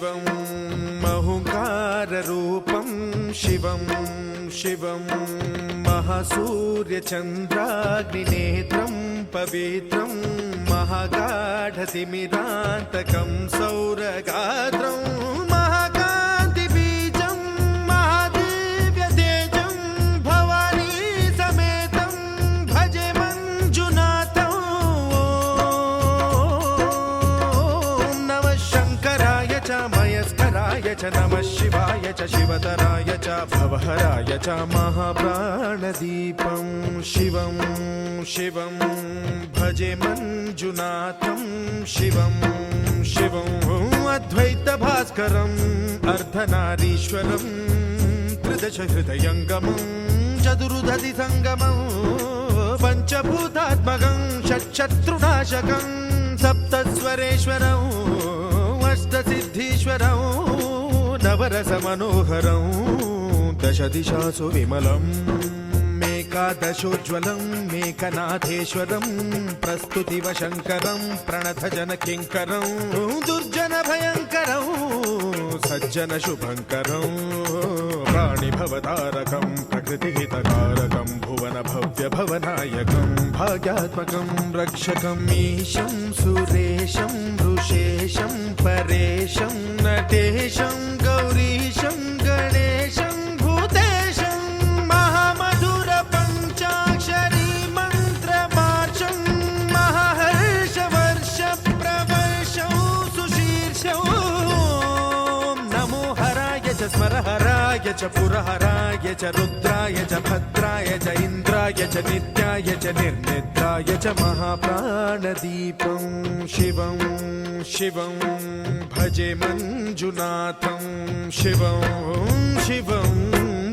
शिवं महुकाररूपं शिवं शिवं महासूर्यचन्द्राग्निनेत्रं पवित्रं महागाढतिमिरान्तकं सौरगात्रं महाकान्तिबीजं महादिव्यतेजं भवानी समेतं भजे मञ्जुनाथं। ॐ नमः शङ्कराय च मयस्कराय च नमः शिवाय च शिवतराय च भवहराय च महाप्राणदीपं शिवं शिवं भजे मञ्जुनाथं शिवं शिवं अद्वैतभास्करम् अर्धनारीश्वरं त्रिदशहृदयङ्गमं चतुर्दधिसङ्गमं पञ्चभूतात्मकं षट्शत्रुनाशकं सप्तस्वरेश्वरम् अष्टसिद्धीश्वरं नवरसमनोहरं दशदिशासु विमलम् एकादशोज्ज्वलं मेकनाथेश्वरं प्रस्तुतिवशङ्करं प्रणतजनकिङ्करं दुर्जनभयङ्करं सज्जनशुभङ्करं प्राणिभवतारकं प्रकृतिहितकारकं भुवनभव्यभवनायकं भाग्यात्मकं रक्षकं ईशं सुरेशं वृषेशं परेशं नटेशं गौरीशं गणेशं भूतेशं महामधुर पञ्चाक्षरी मन्त्रमार्चं महाहर्षवर्ष प्रवर्षं सुशीर्षं। नमो हराय च स्मरहराय च पुरहराय च रुद्राय च भद्राय च इन्द्राय च नित्याय च निर्निद्राय च महाप्राणदीपं शिवं शिवं भजे मञ्जुनाथं शिवं शिवं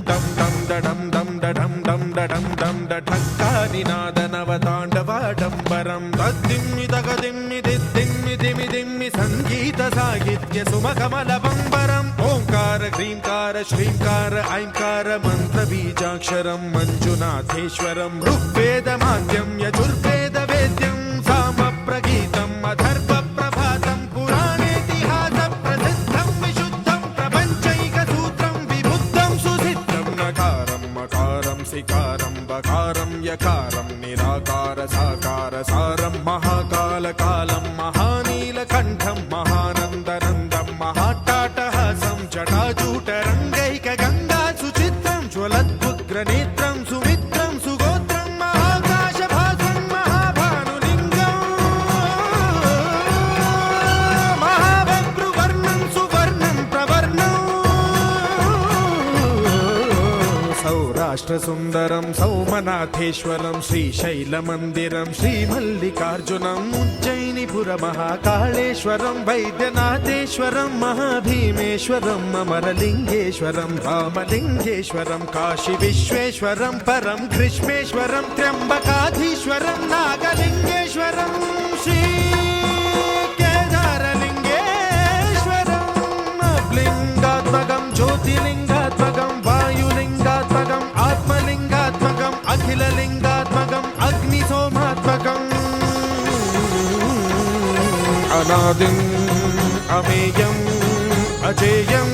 दं दं दडं दं दडं दं दडं दं दढक्कानिनादनवताण्डवाडम्बरं तद्दिम्मि तगदिम्मि दिद्दिम्मि दिमि दिम्मि सङ्गीतसाहित्य सुमकमलबम्बरम् ओङ्कार ह्रीङ्कार श्रीङ्कार ऐङ्कार मन्त्रबीजाक्षरं मञ्जुनाथेश्वरं ऋग्वेदमाद्यं यजुर्वेदवेद्यं सामप्रगीतम् अथर्वप्रभातं पुराणेतिहासप्रसिद्धं विशुद्धं प्रपञ्चैकसूत्रं विबुद्धं सुसिद्धं नकारं मकारं सिकारं बकारं यकारं निराकार साकार सारं महाकालकालं महानीलकण्ठं महानन्दनन्दं महाट्टाटहासं जटाजूटरङ्गैकगङ्गा सुचित्रं ज्वलद्भुग्रनेत्रं सुमित्रं सुगोत्रं महाकाशभासं महाभानुलिङ्गं महाभद्रुवर्णं सुवर्णं प्रवर्णं सौराष्ट्रसुन्दरं सौमनाथेश्वरं श्रीशैलमन्दिरं श्रीमल्लिकार्जुनम् उज्जयिनीपुरमहाकाळेश्वरं वैद्यनाथेश्वरं महाभीमेश्वरम् अमरलिङ्गेश्वरं रामलिङ्गेश्वरं काशीविश्वेश्वरं परं ग्रीष्मेश्वरं त्र्यम्बकाधीश्वरं नागलिङ्गेश्वरं श्रीकेदारलिङ्गेश्वरं लिङ्गात्मकं ज्योतिलिङ्गात्मकं वायुलिङ्गात्मकम् आत्मलिङ्गात्मकम् अखिललिङ्गात्मकम् अग्निसोमात्मकम् अनादिम् अमेयम् अजेयम्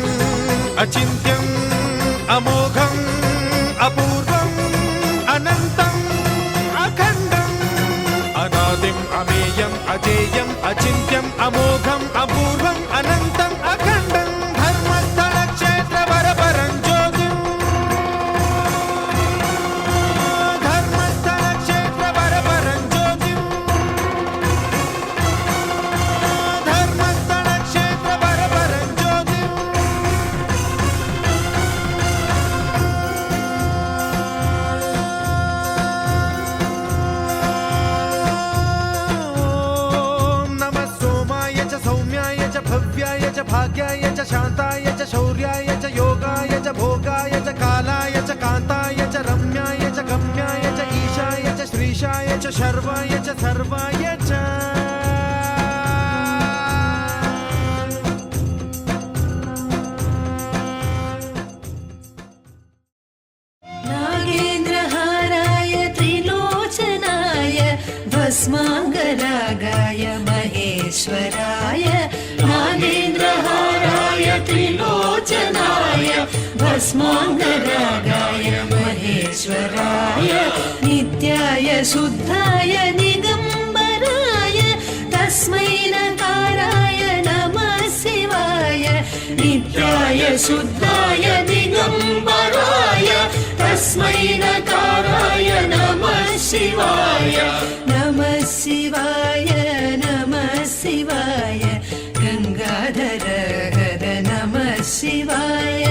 अचिन्त्यम् अमोघम् अपूर्वम् अनन्तम् अखण्डम् अनादिम् अमेयम् अजेयम् अचिन्त्यम् अमोघम् अपूर्वम् अनन्तम् अखण्डम् धर्मस्थलक्षेत्रवरपरं ज्योतिम् धर्मस्थलक्षेत्रवरपरं ज्योतिम् धर्मस्थलक्षेत्रवरपरं ज्योतिम् नमः सोमाय च सौम्याय च भव्याय च भाग्याय च शान्ताय च शौर्याय च योगाय च भोगाय च कालाय च कान्ताय च रम्याय च गम्याय च ईशाय च श्रीशाय च शर्वाय च सर्वाय च नागेन्द्रहाराय त्रिलोचनाय भस्माङ्गरागाय महेश्वराय नागेन्द्रहाराय भस्माङ्गरागाय महेश्वराय नित्याय शुद्धाय दिगम्बराय तस्मै नकाराय नमः शिवाय नित्याय शुद्धाय दिगम्बराय तस्मै नकाराय नमः शिवाय नमः शिवाय नमः शिवाय गंगाधर हर नमः शिवाय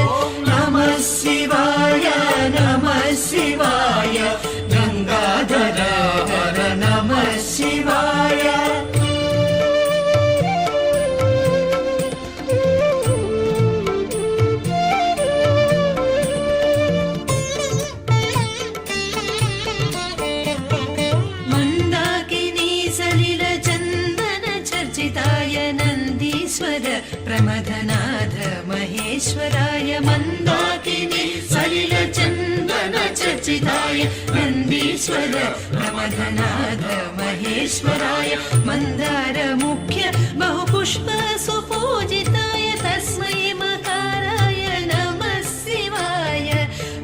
नमः शिवाय नमः शिवाय गंगाधर हर नमः शिवाय प्रमथनाथ महेश्वराय मन्दाकिनी सलिलचन्दन चर्चिताय नन्दीश्वर प्रमथनाथ महेश्वराय मन्दार मुख्य बहुपुष्प सुपूजिताय तस्मै मकाराय नमः शिवाय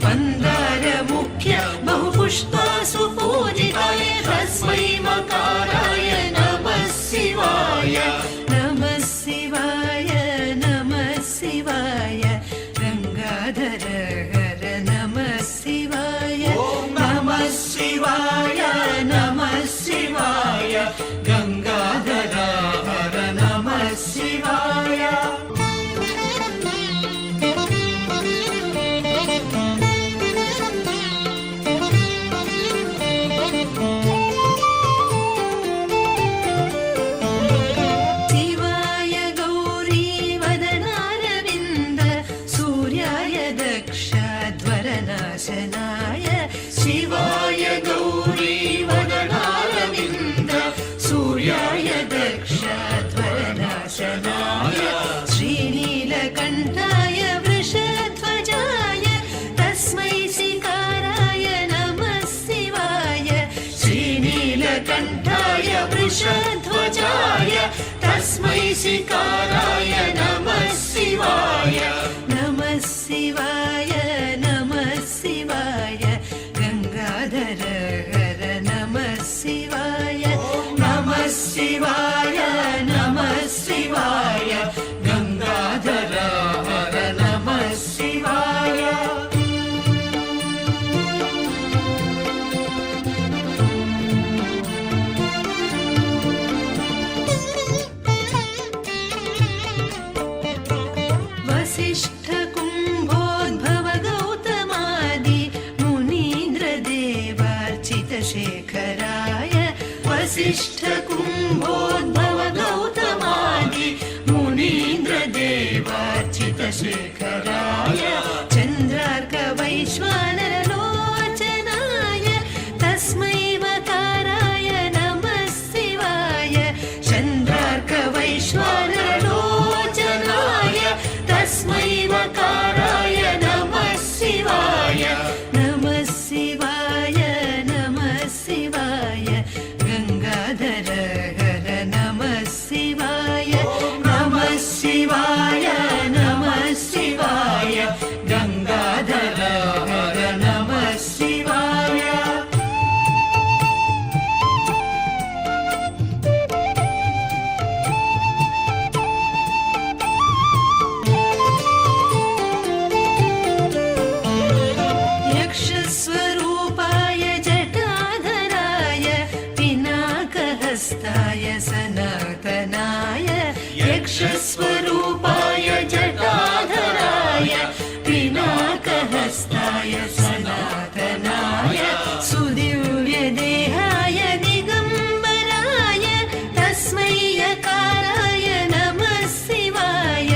मन्दार मुख्य बहुपुष्प सुपूजिताय तस्मै मकाराय नमः शिवाय नमः शिवाय नमः शिवाय गंगाधर हर नमः शिवाय नमः शिवाय नमः शिवाय गंगाधर हर नमः शिवाय शिवाय गौरी वदनारविन्द सूर्याय दक्षध्वरनाशनाय श्रीनीलकण्ठाय वृषध्वजाय तस्मै शिकाराय नमः शिवाय श्रीनीलकण्ठाय वृषध्वजाय तस्मै शिकाराय नमः शिवाय नमः शिवाय नमः शिवाय गंगाधर हर नमः शिवाय नमः शिवाय नमः शिवाय गंगाधर हर नमः शिवाय वसिष्ठ कुंभोद्भव गौतमादि शेखराय वसिष्ठ कुंभोद्भव गौतमादि मुनीन्द्र देवार्चित शेखराय चंद्रार्क वैश्वानर लोचनाय तस्मै वकाराय नमः शिवाय चंद्रार्क वैश्वानर लोचनाय तस्मै वकाराय नमः शिवाय नमः शिवाय शिवाय गंगाधर हर नमः शिवाय नमः शिवाय नमः शिवाय गंगाधर हर नमः शिवाय यक्षस्वरूपाय हस्ताय सनातनाय यक्षस्वरूपाय जटाधराय पिनाकहस्ताय सनातनाय सुदिव्य देहाय दिगंबराय तस्मै यकाराय नमः शिवाय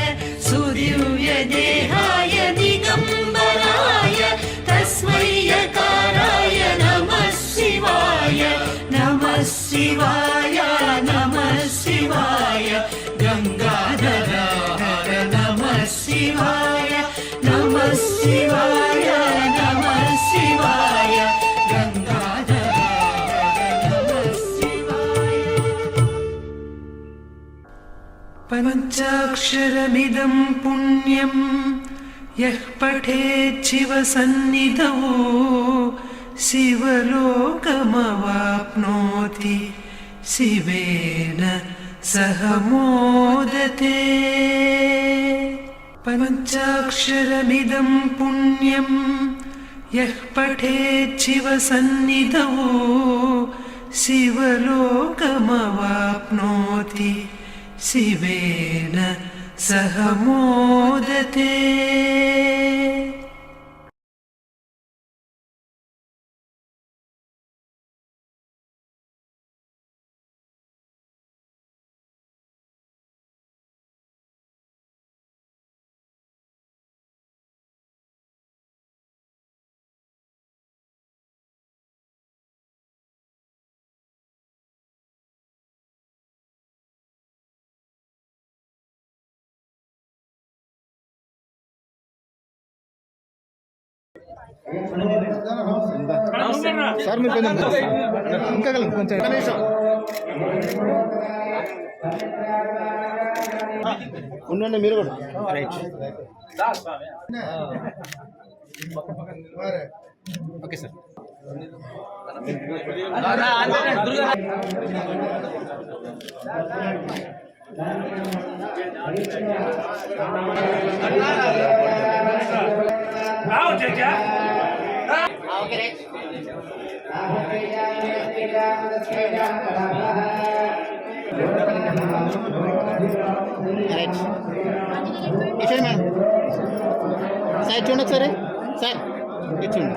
सुदिव्य देहाय दिगंबराय तस्मै यकाराय नमः शिवाय नमः शिवाय नमः शिवाय गंगाधर हर नमः शिवाय नमः शिवाय नमः शिवाय गंगाधर हर नमः शिवाय पञ्चाक्षरमिदं पुण्यं यः पठेच्छिवसन्निधौ शिवलोकमवाप्नोति शिवेन सह मोदते पञ्चाक्षरमिदं पुण्यं यः पठेच्छिवसन्निधौ शिवलोकमवाप्नोति शिवेन सह मोदते। సార్ మీరు కొంచెం ఇంకా కొంచెం నిమిషం ఉండండి మీరు కూడా రైట్ ఓకే సార్ ఇచ్చేయండి మేడం సార్ చూడండి ఒకసారి సార్ ఇచ్చేయండి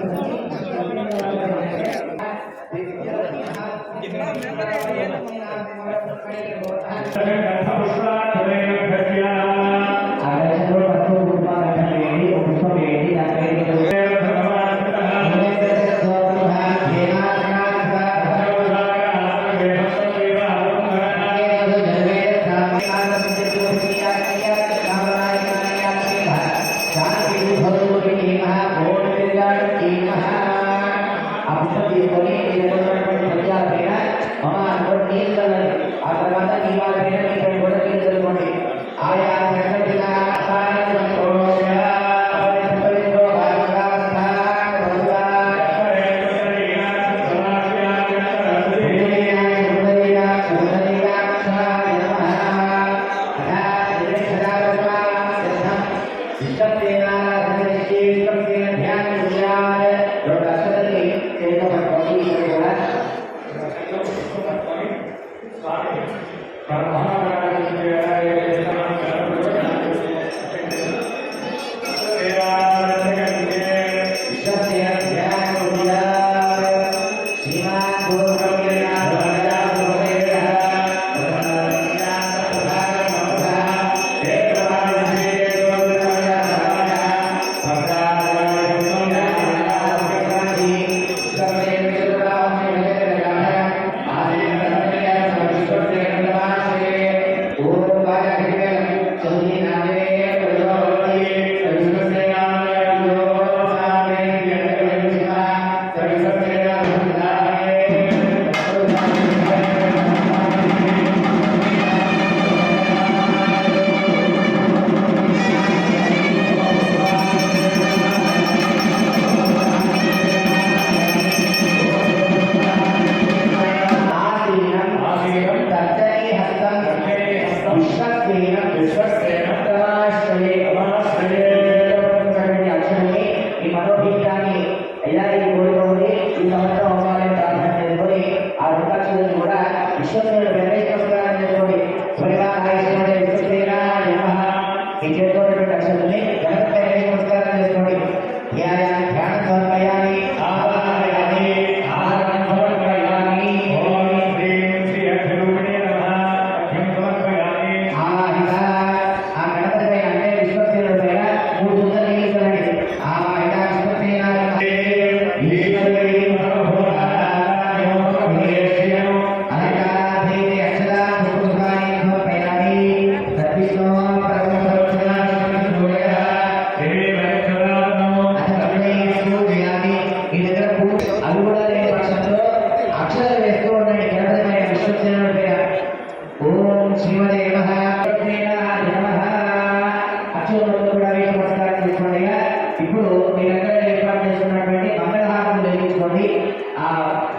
ఆ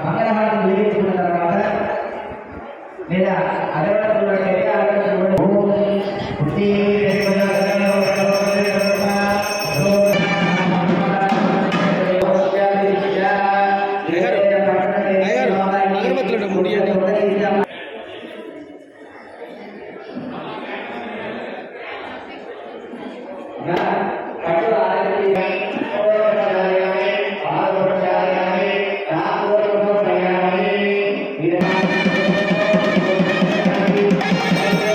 మంగళహారతి నిర్మించుకున్న తర్వాత లేదా అగరబత్తులు అగరబత్తులు ముడియండి. Gracias.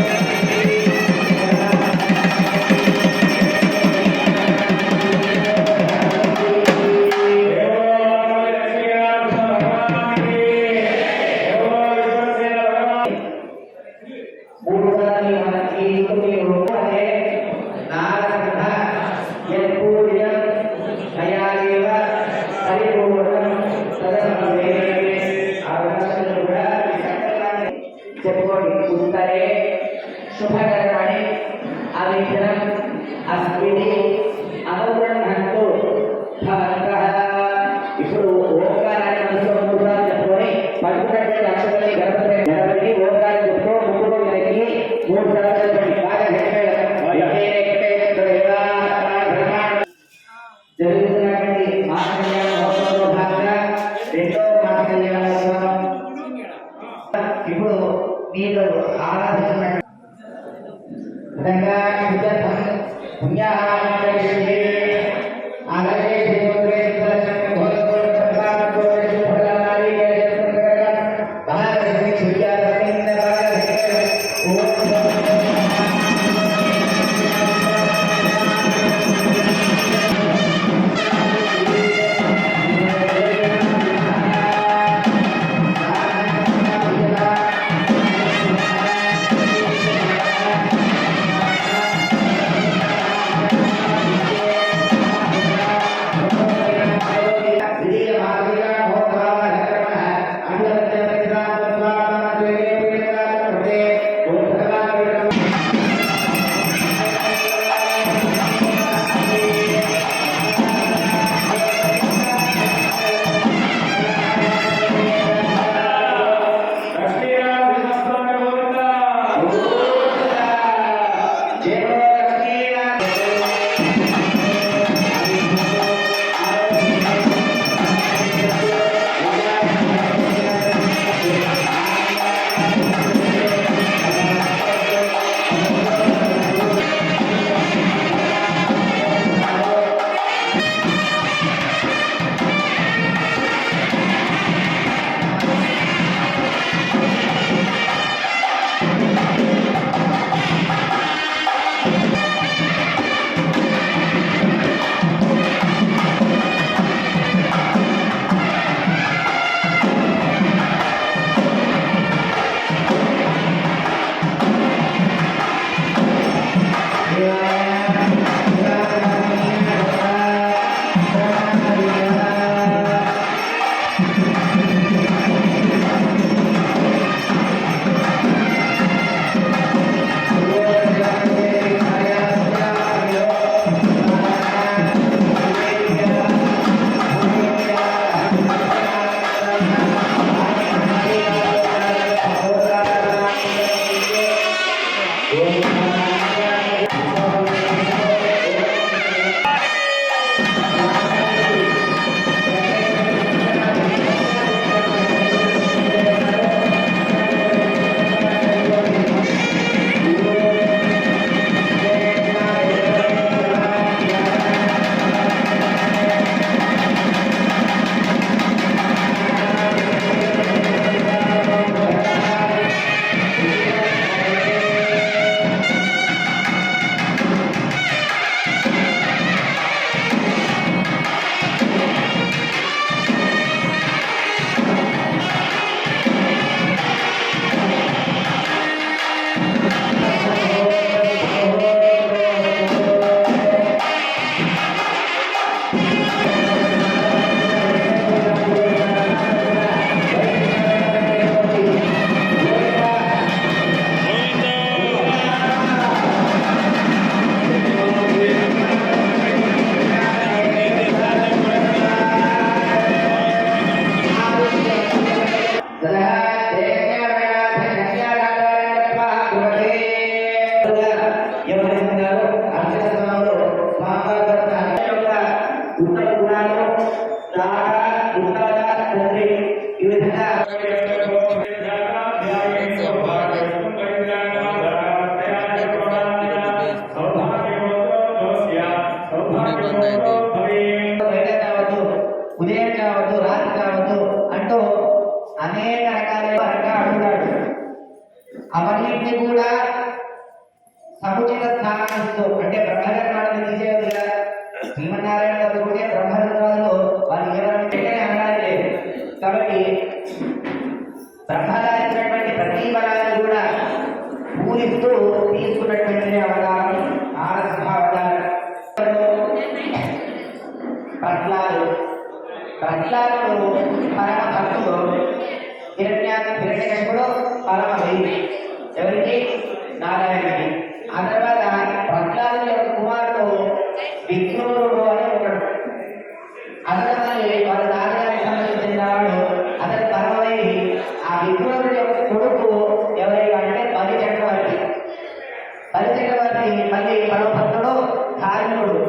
ఉండదు అంటూ అనేక రకాలుగా అడుగుతాడు. అవన్నింటినీ కూడా సముచిత స్థానం ఇస్తూ, అంటే బ్రహ్మధర్మాలను తీసేయదుగా శ్రీమన్నారాయణ గారు కూడా బ్రహ్మధర్మాలను వాళ్ళు ఎవరంటే అనడానికి లేదు. కాబట్టి బ్రహ్మగారినటువంటి ప్రతి వరాన్ని కూడా పూరిస్తూ తీసుకున్నటువంటి అవతారం నారసింహావతారం. ప్రహ్లాదుడు పరమ భక్తుడు, హిరణ్యకశిపుడు పరమ వైరి ఎవరికి? నారాయణుడికి. ఆ తర్వాత ప్రహ్లాదుని యొక్క కుమారుడు విఘ్నుడు అని ఉంటాడు. అతను వాళ్ళ నాన్నగారికి సంబంధించిన వాడు, అతని పరమ వైరి. ఆ విఘ్నుడు యొక్క కొడుకు ఎవరికి అంటే బలి చక్రవర్తి. బలి చక్రవర్తి మళ్ళీ పరమ భక్తుడు ధార్మికుడు.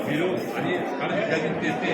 మీరు అది కలిసి చేస్తే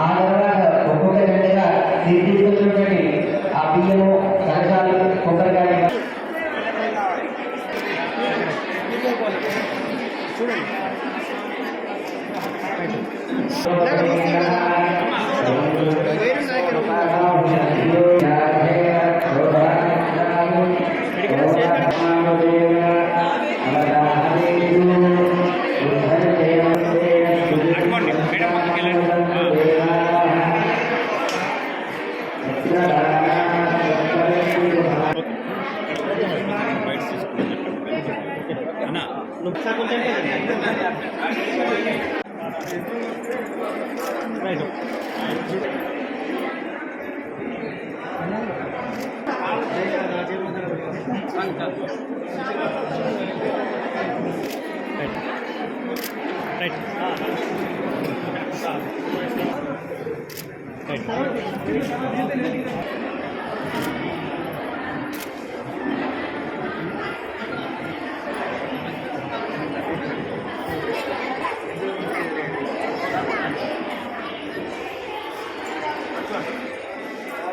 ఆ తర్వాత ఒక్కొక్క గంటగా తీసుకున్నటువంటి ఆ బియ్యము కలశాలు కొబ్బరికాయ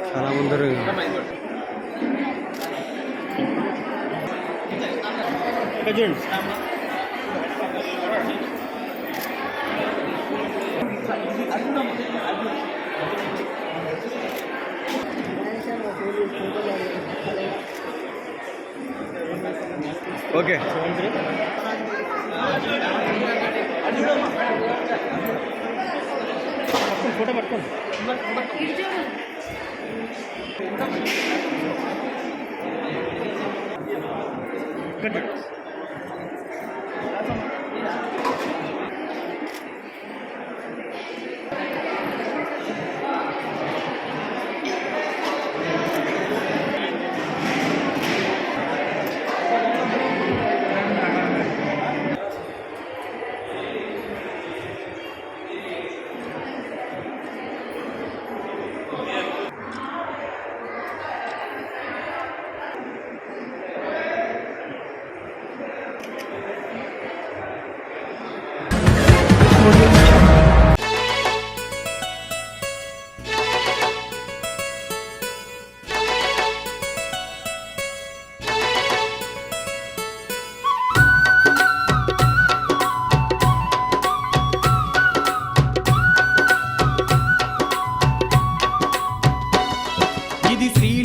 చాలా ముందరు ఓకే ఫోటో పట్టుకోండి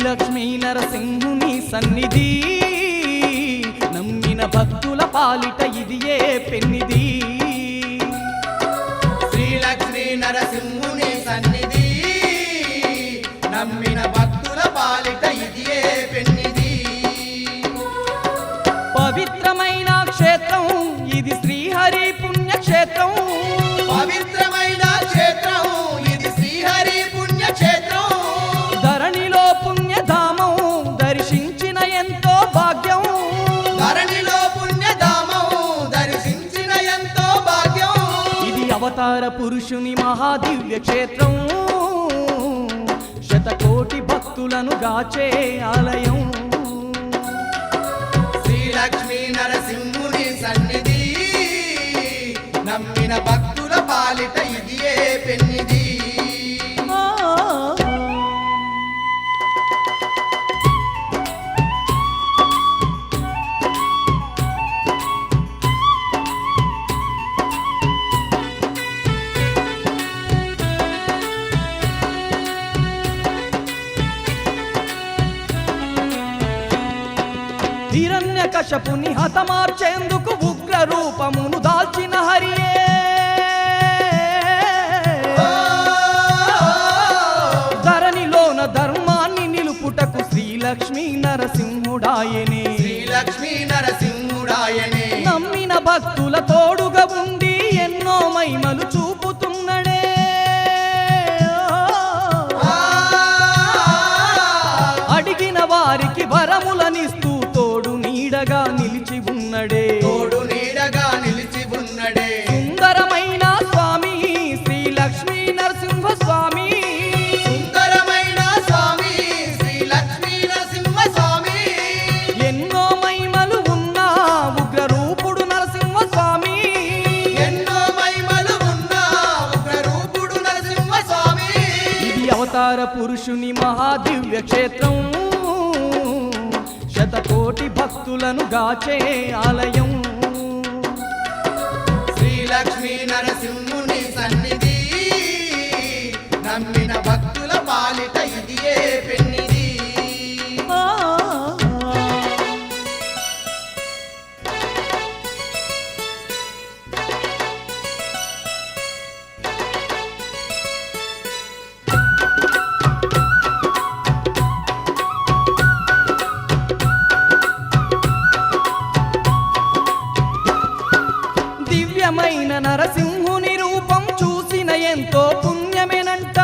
లక్ష్మీ నరసింహుని సన్నిధి నమ్మిన భక్తుల పాలిట ఇది ఏ పెన్నిది. శ్రీ లక్ష్మీ నరసింహుని సన్నిధి నమ్మిన భక్తుల పాలిట ఇది ఏ పెన్నిది. పవిత్రమైన క్షేత్రం ఇది శ్రీహరి పుణ్యక్షేత్రం. పవిత్రమైన క్షేత్రం ఇది శ్రీహరి పుణ్యక్షేత్రం. ధరణిలో పుణ్యధామం దర్శించిన ఎంతో భాగ్యం. ధరణిలో పుణ్యధామం దర్శించిన ఎంతో భాగ్యం. ఇది అవతార పురుషుని మహాదివ్య క్షేత్రం. శతకోటి భక్తులను గాచే ఆలయం. శ్రీ లక్ష్మీ నరసింహుని సన్నిధి నమ్మిన భక్తుల పాలిట ఇది ఏ పెన్నిది. హిరణ్యకశపుని హతమార్చేందుకు ఉగ్ర రూపమును దాల్చిన హరియే. ధరణిలోన ధర్మాన్ని నిలుపుటకు శ్రీలక్ష్మీ నరసింహుడాయనే. శ్రీలక్ష్మీ నరసింహుడాయనే నమ్మిన భక్తుల తోడుగా ఉండి ఎన్నో మహిమలు చూపుతున్నడే. అడిగిన వారికి వరములనిస్తూ తోడు నీడగా నిలిచి ఉన్నడే. తోడు నీడగా నిలిచి ఉన్నడే. సుందరమైన స్వామి శ్రీ లక్ష్మీ నరసింహ స్వామి. సుందరమైన స్వామి శ్రీ లక్ష్మీ నరసింహ స్వామి. ఎన్నో మహిమలు ఉన్న ఉగ్ర రూపుడు నరసింహ స్వామి. ఎన్నో మహిమలు ఉన్న ఉగ్ర రూపుడు నరసింహ స్వామి. పురుషుని మహాదివ్య క్షేత్రం, శతకోటి భక్తులను గాచే ఆలయం. శ్రీలక్ష్మీ నరసింహుని సన్నిధి, నమ్మిన భక్తుల పాలిట ఇదియే పెన్నిది. ఆ, దివ్యమైన నరసింహుని రూపం చూసిన ఎంతో పుణ్యమేనంట.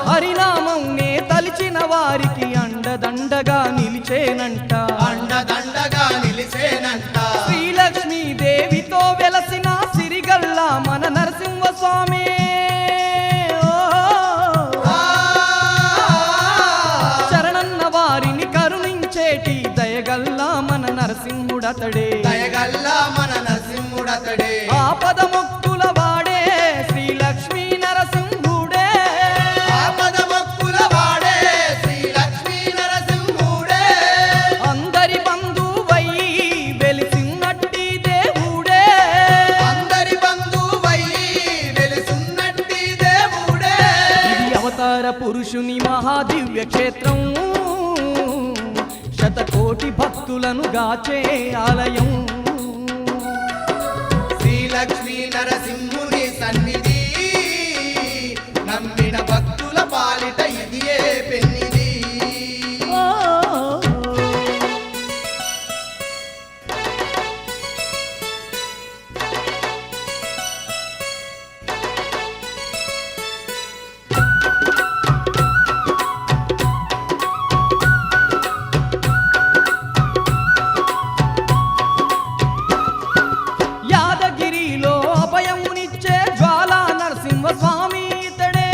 హరినామం నే తలిచిన వారికి అండదండగా నిలిచేనంట. అండదండగా నిలిసేనంట. శ్రీలక్ష్మీ దేవితో వెలసిన సిరిగల్ల మన నరసింహ స్వామి. శరణన్న వారిని కరుణించేటి దయగల్ల మన నరసింహుడతడే. దయగల్లా మన నరసింహుడతడే. ఆపద మొక్కుల వాడే శ్రీలక్ష్మీ నరసింహుడే. ఆపద మొక్కుల వాడే శ్రీలక్ష్మీ నరసింహుడే. అందరి బంధువై వెలిసినట్టి దేవుడే. అందరి బంధువై వెలుసున్నట్టి దేవుడే. ఇది అవతార పురుషుని మహాదివ్య క్షేత్రం, శతకోటి భక్తులను గాచే ఆలయం. శ్రీలక్ష్మీ నరసింహుని సన్నిధి, నమ్మిన భక్తుల పాలిట ఇదియే పెన్నిది. ఆ, యాదగిరిలో అభయమునిచ్చే జ్వాలా నరసింహ స్వామి ఇతడే.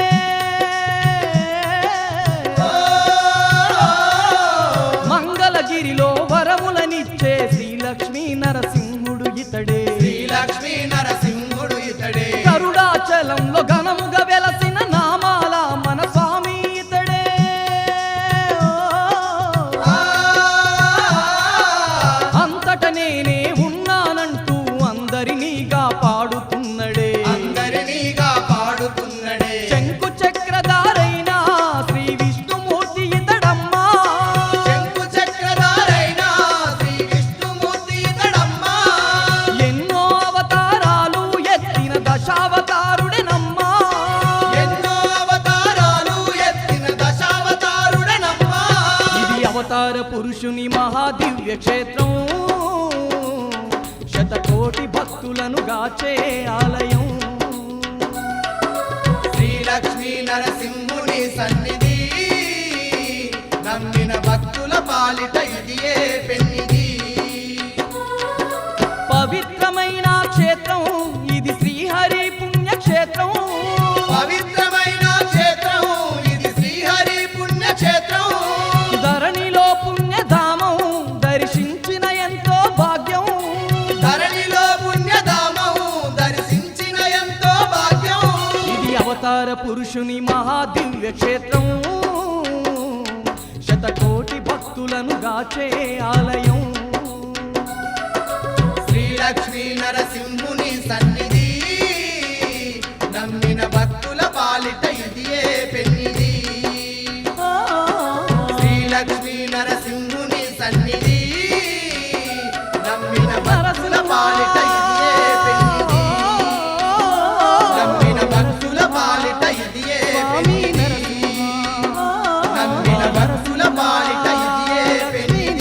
మంగళగిరిలో వరములనిచ్చే శ్రీలక్ష్మీ నరసింహుడు ఇతడే. శ్రీలక్ష్మీ నరసింహుడు ఇతడే. గరుడాచలంలో ఘనముగా వెలసిన నామాల మన స్వామి ఇతడే. అంతట నేనే ఉన్నానంటూ అందరినీగా పాడుతున్నడే. అందరినీగా పాడుతున్నడే. శంకు చక్రధారైన శ్రీ విష్ణుమూర్తి ఇతడమ్మా. శంకు చక్రధారైన శ్రీ విష్ణుమూర్తి ఇతడమ్మా. ఎన్నో అవతారాలు ఎత్తిన దశావతారుడెనమ్మా. ఎన్నో అవతారాలు ఎత్తిన దశావతారుడనమ్మా. ఇది అవతార పురుషుని మహాదివ్య క్షేత్రం, శతకోటి భక్తులను గాచే ఆలయం. శ్రీలక్ష్మీ నరసింహుని సన్నిధి, నమ్మిన భక్తుల పాలిట ఇదియే పెన్నిది. పవిత్రమైన క్షేత్రం ఇది శ్రీహరి పుణ్యక్షేత్రం. పవిత్రమైన క్షేత్రం ఇది శ్రీహరి పుణ్యక్షేత్రం. ధరణిలో పుణ్యధామం దర్శించిన ఎంతో భాగ్యం. ధరణిలో పుణ్యధామం దర్శించిన ఎంతో భాగ్యం. ఇది అవతార పురుషుని మహాదివ్య క్షేత్రం, శతకోటి భక్తులను గాచే ఆలయం. శ్రీలక్ష్మీ నరసింహుని సన్నిధి, నమ్మిన భక్తుల పాలిట ఇదియే పెన్నిది. ఆ, శ్రీలక్ష్మీ నరసింహుని సన్నిధి, నమ్మిన భక్తుల పాలిట ఇదియే పెన్నిది. నమ్మిన భక్తుల పాలిట ఇదియే స్వామి పెన్నిది. నరసింహ. నమ్మిన భక్తుల పాలిట ఇదియే పెన్నిది.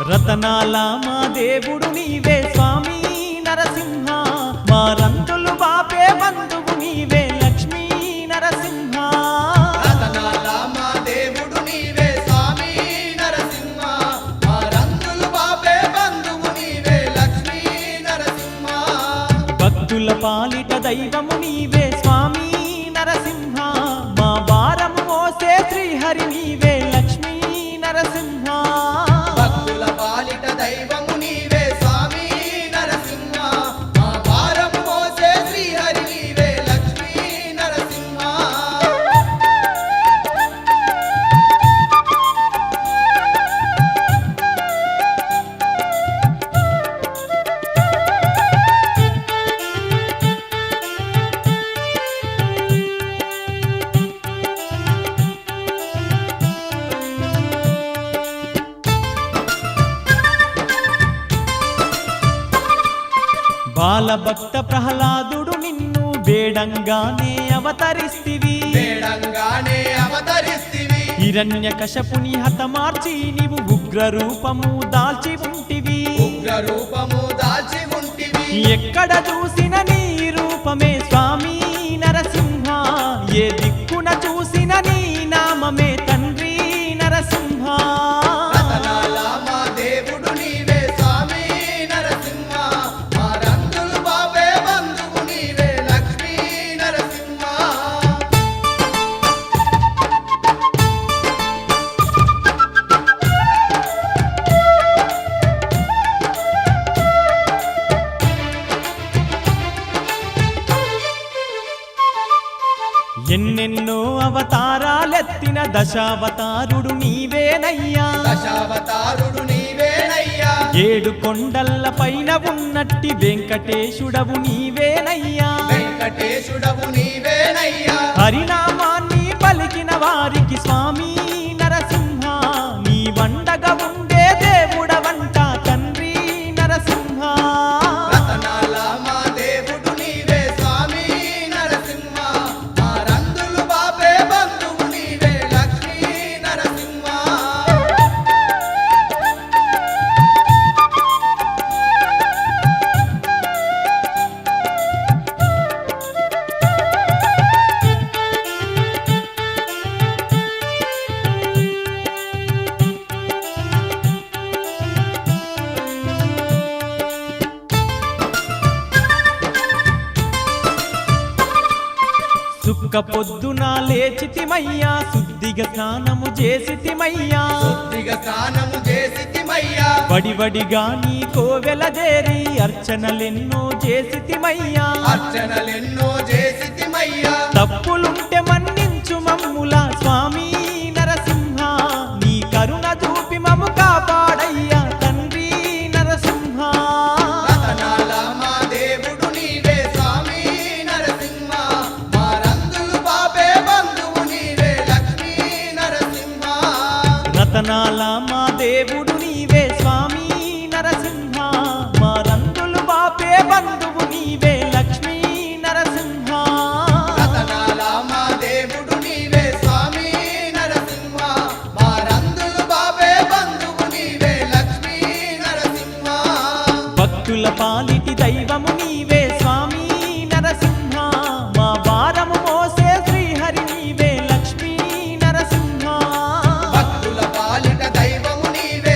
రతనాల మా దేవుడు నీవే స్వామి నరసింహ, మా రంగులు బాపే బంధువు నీవే లక్ష్మీ నరసింహ. రతనాల మా దేవుడు నీవే స్వామి నరసింహ, మా రంగులు బాపే బంధువు శ్రీహరి నీవే లక్ష్మీ నరసింహ భక్తుల పాలిట దైవము నీవే స్వామి నరసింహ మా భారము మోసే శ్రీహరి నీవే లక్ష్మీ నరసింహ బాలభక్త ప్రహ్లాదుడు నిన్ను వేడంగానే అవతరిస్తివి వేడంగానే అవతరిస్తివి హిరణ్య కశపుని హతమార్చి నీవు ఉగ్ర రూపము దాల్చి ఉంటివి ఉగ్ర రూపము దాల్చి ఉంటివి ఎక్కడ చూసిన నీ రూపమే స్వామి నరసింహ ఏ దిక్కున చూసిన నీ నామమే తండ్రి నరసింహ రతనాల మా దేవుడు నీవే స్వామి నరసింహ మా రంగులు బాబే బంధువు నీవే లక్ష్మీ నరసింహ ఎన్నెన్నో అవతారాలెత్తిన దశావతారుడు నీవేనయ్యా దశావతారుడు నీవేనయ్యా ఏడు కొండల్ల పైన ఉన్నట్టి వెంకటేశుడవు నీవేనయ్యా వెంకటేశుడవు నీవేనయ్యా హరినామాన్ని పలికిన వారికి స్వామి నరసింహ నీ వండగా ఉండే దేవుడవంట తండ్రి నరసింహ రతనాల మా దేవుడు నీవే స్వామి నరసింహ మా రంగులు బాబే బంధువు నీవే లక్ష్మీ నరసింహ సుక్క పొద్దున లేచితిమయ్యా శుద్ధిగా స్నానము చేసితిమయ్యా శుద్ధిగా స్నానము చేసితిమయ్యా వడివడిగా నీ కోవెలదేరి అర్చనలెన్నో చేసితిమయ్యా అర్చనలెన్నో చేసితిమయ్యా తప్పులుంటే మన్నించు మమ్ముల స్వామి నరసింహ నీ కరుణ చూపి మము కాపాడయ్యా తండ్రి నరసింహ రతనాల మా దేవుడు నీవే స్వామి నరసింహ మా రంగులు బాబే బంధువు నీవే లక్ష్మీ నరసింహ రతనాల మా దేవుడు నీవే స్వామి నరసింహ మా రంగులు బాపే బంధువు నీవే లక్ష్మీ నరసింహ రతనాల మా దేవుడు నీవే స్వామి నరసింహ మా రంగులు బాబే బంధువు నీవే లక్ష్మీ నరసింహ భక్తుల పాలిటి దైవము నీవే స్వామి నరసింహ మా భారము మోసే శ్రీహరి నీవే లక్ష్మీ నరసింహ భక్తుల పాలిట దైవము నీవే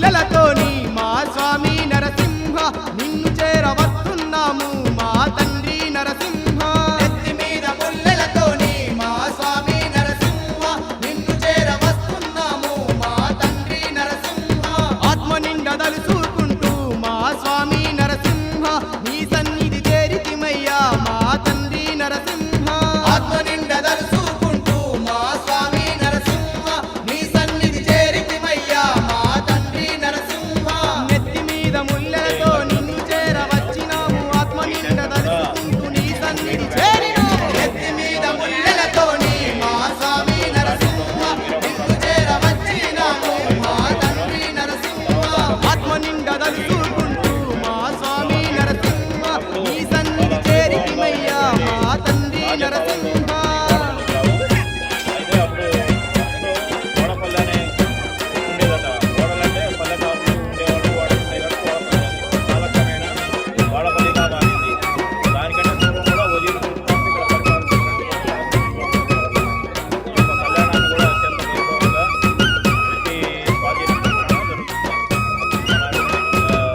ముల్లెలతోని మా స్వామి నరసింహ నిన్ను చేరవస్తున్నాము మా తండ్రి నరసింహ నెత్తి మీద ముల్లెలతోని మా స్వామి నరసింహ నిన్ను చేరవస్తున్నాము మా తండ్రి నరసింహ ఆత్మ నిండా దలుసుకుంటూ మా స్వామి నరసింహ నీ సన్నిధి చేరితిమయ్యా మా తండ్రి నరసింహ ఆత్మ నిండా దలుసుకుంటూ మా స్వామి నరసింహ నీ సన్నిధి చేరితిమయ్యా మా తండ్రి నరసింహ నెత్తి మీద ముల్లెలతో నిన్ను చేరవచ్చినాము ఆత్మ నిండా దలుసుకుంటూ నీ సన్నిధి చేరినాము నెత్తి మీద ముల్లెలతోని మా స్వామి నరసింహ నిన్ను చేరవచ్చినాము మా తండ్రి నరసింహ ఆత్మ నిండా దలుసుకుంటూ మా స్వామి నరసింహ నీ సన్నిధి చేరితిమయ్యా మా తండ్రి నరసింహ అయితే అప్పుడు వాడపల్లెనే ఉండేదట. వాడలంటే పల్లె కాపులు ఉండేవాళ్ళు, వాడపల్లి వరకు వాడపల్లి కాలక్రమేణా వాడపల్లిగా మారింది. దానికంటే పూర్వం కూడా వజీర్పూర్ ఇక్కడ పరిపాలించినటువంటి ఈ యొక్క కళ్యాణాన్ని కూడా అత్యంత వైభవంగా ప్రతి పార్టీ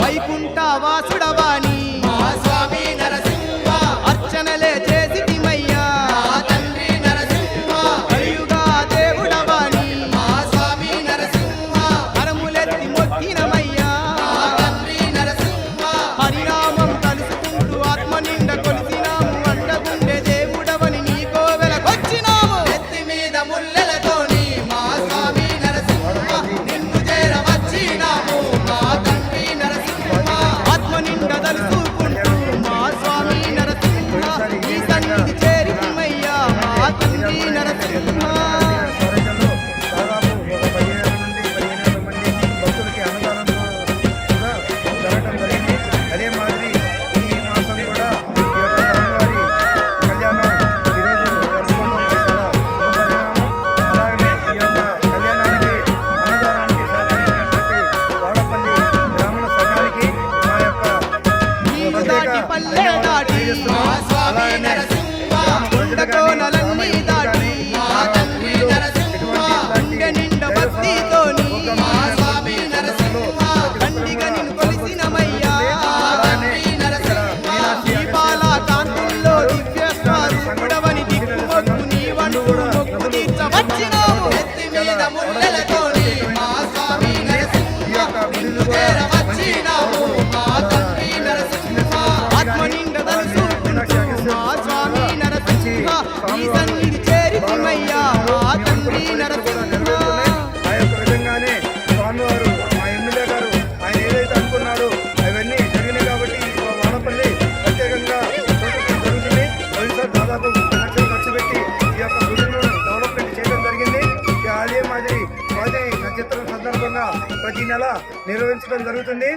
వైకుంఠ వాసుడవాణి మా స్వామి నరసింహ అర్చనలే చేసిటిమయ్యా మా తండ్రి నరసింహ కలియుగా దేవుడవాణి మా స్వామి నరసింహ కరములెత్తి మొక్కినమయ్యా మా తండ్రి నరసింహ హరినామం తలుసుకుంటూ ఆత్మ నిండా కొలిసినాము అండగుండే దేవుడవని నీ కోవెలకొచ్చినాము ఎత్తి మీద ముల్లెలతోని మా స్వామి నరసింహ నిన్ను చేరవచ్చినాము మా తండ్రి నరసింహ ఆత్మ నిండా దలుసుకుంటూ మా స్వామి నరసింహ నీ సన్నిధి చేరితిమయ్యా మా తండ్రి నరసింహ స్వరజంలో దాదాపు ఒక 15 నుండి 15 మంది భక్తులకి అన్నదానం కూడా జరగడం జరిగింది. అదే మాదిరి ఈ మాసం కూడా ఈ యొక్క స్వామివారి కళ్యాణం ఈరోజు జరుపుకోవడం చాలా శుభపరిణామం. అలాగనే ఈ యొక్క కళ్యాణానికి అన్నదానానికి సహకరించినటువంటి వాడపల్లి బ్రాహ్మణ సంఘానికి మా యొక్క నీవు దాటి పల్లె దాటి మా స్వామి నరసింహ కొండకోనలన్నీ దాటి మా తండ్రి నరసింహ గుండె నిండా భక్తితోని మా స్వామి నరసింహ దండిగా నిన్ను కొలిసినమయ్యా మా తండ్రి నరసింహ దీపాల కాంతుల్లో దివ్య స్వరూపుడవని దిక్కుమొక్కు నీ వండు మొక్కు తీర్చవచ్చినావు ఎత్తి మీద ముల్లెలతోని మా స్వామి నరసింహ నిన్ను చేరవచ్చినావు మా తండ్రి నరసింహ ఆత్మ నిండా దలుసుకుంటూ మా స్వామి నరసింహ నీ సన్నిధి చేరితిమయ్యా మా తండ్రి నరసింహ ఆ యొక్క విధంగానే స్వామివారు మా ఎమ్మెల్యే గారు ఆయన ఏదైతే అనుకున్నారో అవన్నీ జరిగినాయి కాబట్టి ఈ వాడపల్లి ప్రత్యేకంగా చూడటం జరుగుతుంది. భవిష్యత్ దాదాపు 30 లక్షలు ఖర్చు పెట్టి ఈ యొక్క గుడిను డెవలప్మెంట్ చేయడం జరిగింది. ఈ ఆలయం మాదిరి స్వాతి నక్షత్రం సందర్భంగా ప్రతి నెల నిర్వహించడం జరుగుతుంది.